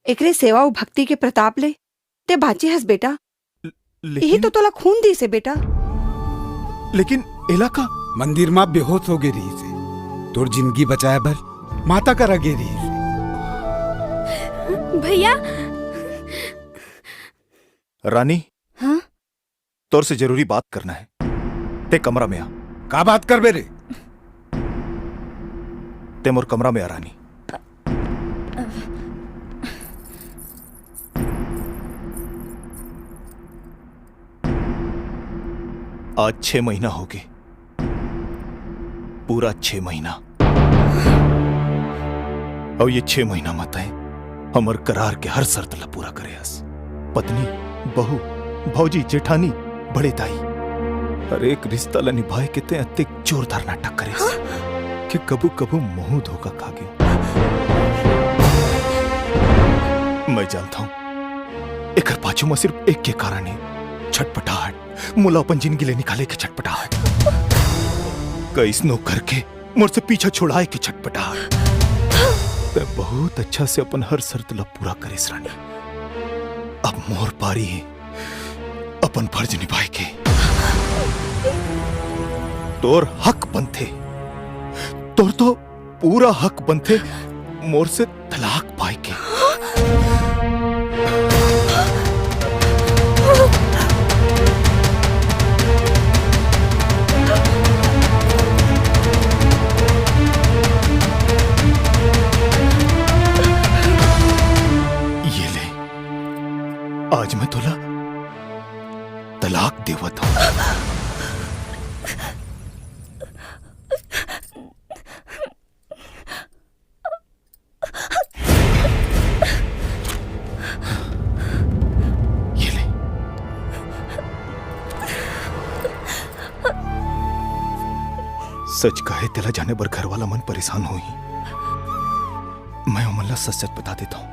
एकरे सेवा और भक्ति के प्रताप ले ते बाची हस बेटा। यही लेकिन तो तोला खून दी से बेटा। लेकिन एला का मंदिर मां बेहोश हो गई रही से, तोर जिंदगी बचाए भर माता करा गे रही से। भैया। रानी, हाँ तोर से जरूरी बात करना है। ते कमरा में आ। का बात कर बे रे? ते मोर कमरा में आ रानी। आज 6 महीना हो गए, पूरा 6 महीना। और ये 6 महीना मत है हमर करार के हर शर्त ला पूरा करे हस। पत्नी, बहू, भौजी, जेठानी, बड़े ताई, हर एक रिश्ता ला निभाए के ते अत्ते जोरदार नाटक करे हस कि कबू कबू मुंह धोखा खा गए। मैं जानता हूं एकर पाछू में सिर्फ एक के कारण है, छटपटाहट। मुला अपन जिंदगी ले निकाले के छटपटाहट, कैसनो करके मोर से पीछा छुड़ाए के छटपटाहट। ते बहुत अच्छा से अपन हर शर्त ला पूरा करे रानी। अब मोर पारी है अपन फर्ज निभाए के। तोर हक बनथे, तोर तो पूरा हक बनथे मोर से तलाक पाए के। ये ले, आज मैं तुला तलाक देवत हूं। ये ले। सच कहे तेला जाने पर घर वाला मन परेशान हुई। मैं उमल्ला सच सच बता देता हूं।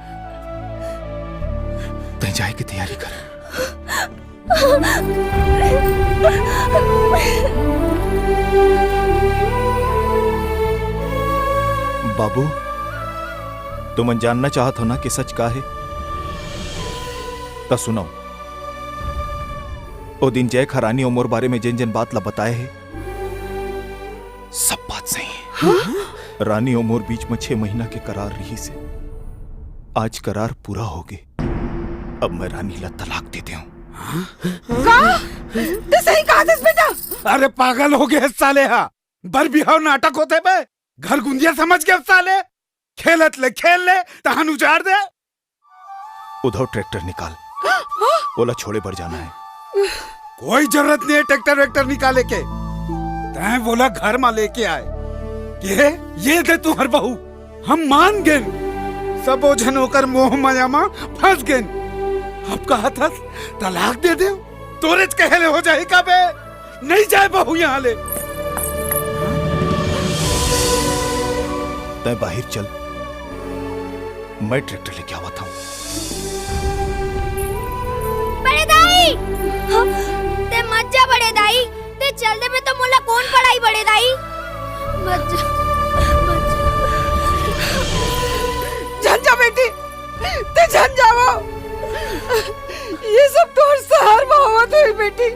तय जाए की तैयारी कर। बाबू, तुम जानना चाहत हो ना कि सच का है? ता सुनो। ओ दिन जय खरानी और मोर बारे में जिन जिन बात ला बताए है, सब बात सही है। रानी और मोर बीच में 6 महीना के करार रही से आज करार पूरा हो गए। अब मैं रानी ला तलाक देते हूँ। ते सही कहा दस बेटा। अरे पागल हो गए साले। हा बर बिहाव नाटक होते बे, घर गुंदिया समझ गए साले। खेलत ले खेल ले, तहन उजाड़ दे। उधर ट्रैक्टर निकाल, ओला छोड़े बढ़ जाना है। कोई जरूरत नहीं है ट्रैक्टर वेक्टर निकाले के। तैं बोला घर में लेके आए के ये दे तू हर बहू। हम मान गए, सब ओझन होकर मोह माया में फंस गए। अब कहा था तलाक दे दे, तोरेज कहले हो जाए का बे। नहीं जाए बहू यहाँ ले। तय बाहर चल, मैं ट्रैक्टर लेके आवा था। बड़े दाई, ते मत जा बड़े दाई। ते चल दे में तो मोला कौन पढ़ाई बड़े दाई। मत जा, मत जा। झन जा बेटी, ते झन जाओ। ये सब तो शहर में होवत हुई बेटी।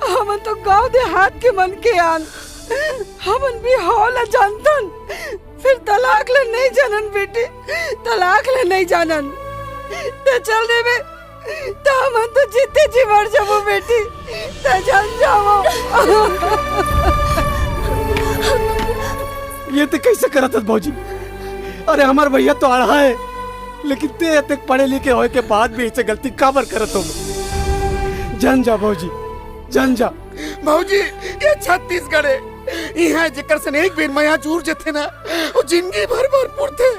हमन तो गांव देहात के मन के आन। हमन भी हौला जानतन, फिर तलाक ले नहीं जानन बेटी, तलाक ले नहीं जानन। ते चल दे बे, तो हमन तो जीते जी मर जाबो बेटी। ते जान जाओ। ये तो कैसे करत है भौजी? अरे हमार भैया तो आढ़ा है, लेकिन ते तक पढ़े लिखे होए के बाद भी ऐसे गलती काबर करत हो? जान जा भौजी, जान जा। भौजी ये छत्तीसगढ़ है, यहाँ जेकर से एक बेर मया चूर जथे ना, वो जिंदगी भर भरपूर थे।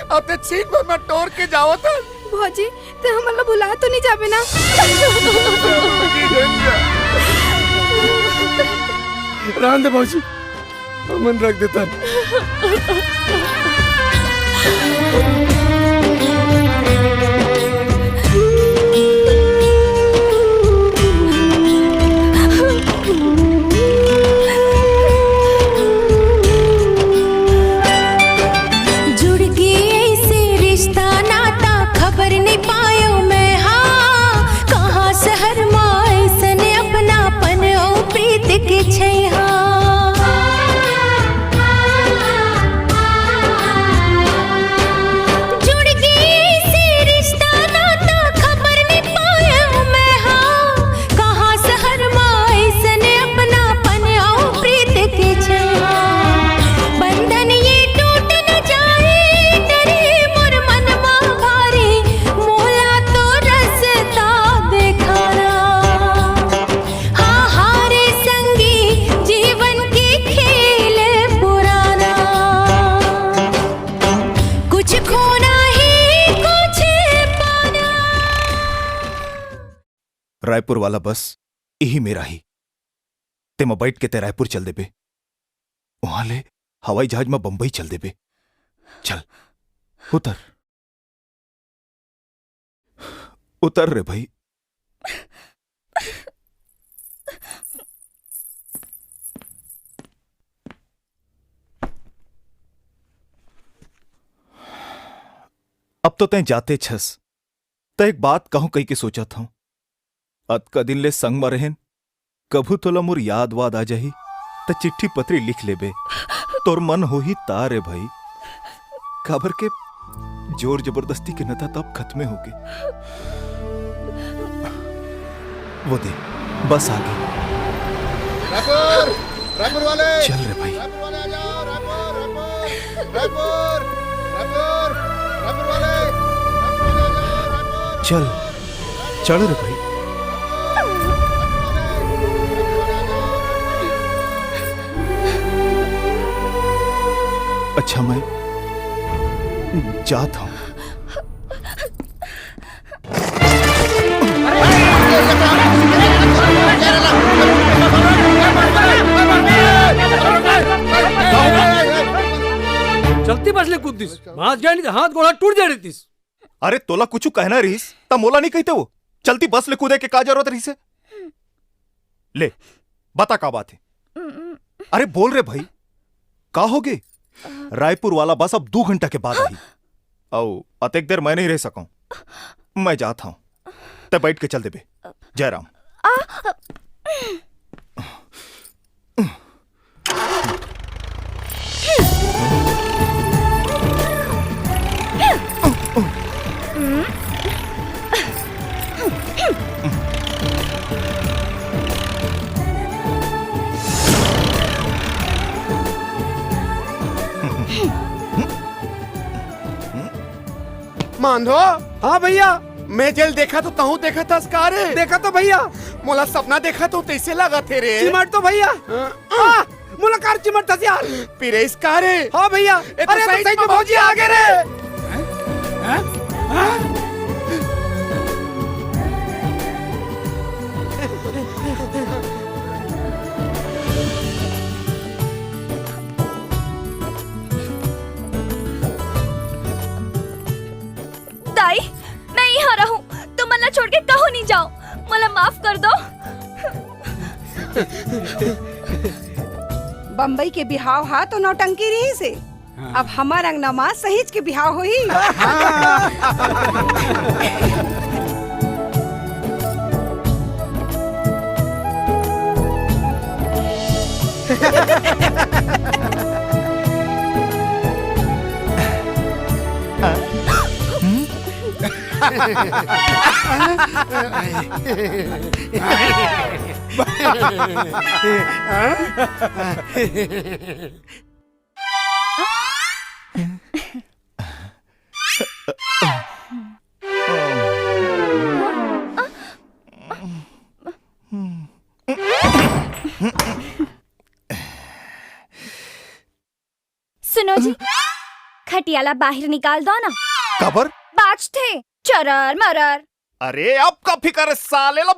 अब ते छीन भर में टोर के जाओ था। भौजी, ते हमला भुला तो नहीं जाबे ना? रहन दे भौजी, मन रख देता। जुड़ गए ऐसे रायपुर वाला बस यही मेरा ही। ते मैं बैठ के ते रायपुर चल देबे, वहां ले हवाई जहाज में बंबई चल देबे। चल उतर उतर रे भाई। अब तो तैं जाते छस, त एक बात कहूं कही के सोचा था। अत का दिन ले संग में रहेन, कभू तोला मोर याद वाद आ जाही त चिट्ठी पत्री लिख लेबे, तोर मन हो ही तारे भाई। काबर के जोर जबरदस्ती के नता तब खत्मे हो गए। वो दे बस आ गई। रायपुर रायपुर वाले, चल रे भाई। रायपुर वाले आ जाओ। रायपुर रायपुर रायपुर रायपुर वाले, रायपुर वाले आ जाओ। रायपुर चल चल रे भाई। अच्छा मैं जाता हूं। चलती बसले कूद दिस, माज गया नहीं तो हाथ गोड़ा टूट जाए दिस। अरे तोला कुछ कहना रहीस ता मोला नहीं कहते वो। चलती बस ले कूदे के का जरूरत रही से? ले बता का बात है। अरे बोल रे भाई, का हो गए? रायपुर वाला बस अब 2 घंटा के बाद आई। औ अतेक देर मैं नहीं रह सकूं, मैं जाता हूं। ते बैठ के चल देबे। जयराम। मांधो, हाँ भैया, मैं जेल देखा तो तहु देखा था स्कारे। देखा तो भैया। मोला सपना देखा तो तैसे लगा थे रे। चिमट तो भैया, मुलाकात चिमट था यार। पिरे स्कारे। हाँ भैया, ए तो अरे सही सही में में भौजी आ गए रे। दाई मैं यहाँ रहूं, तुम मन्ना छोड़ के कहो नहीं जाओ। मला माफ कर दो। बम्बई के बिहाव हा तो नौटंकी रही से। अब हमार अंगनमा सहीज के बिहाव हो ही। सुनो जी, खटियाला बाहर निकाल दो ना। खबर? बाज थे चरर मरर। अरे अब का फिकर है साले ला।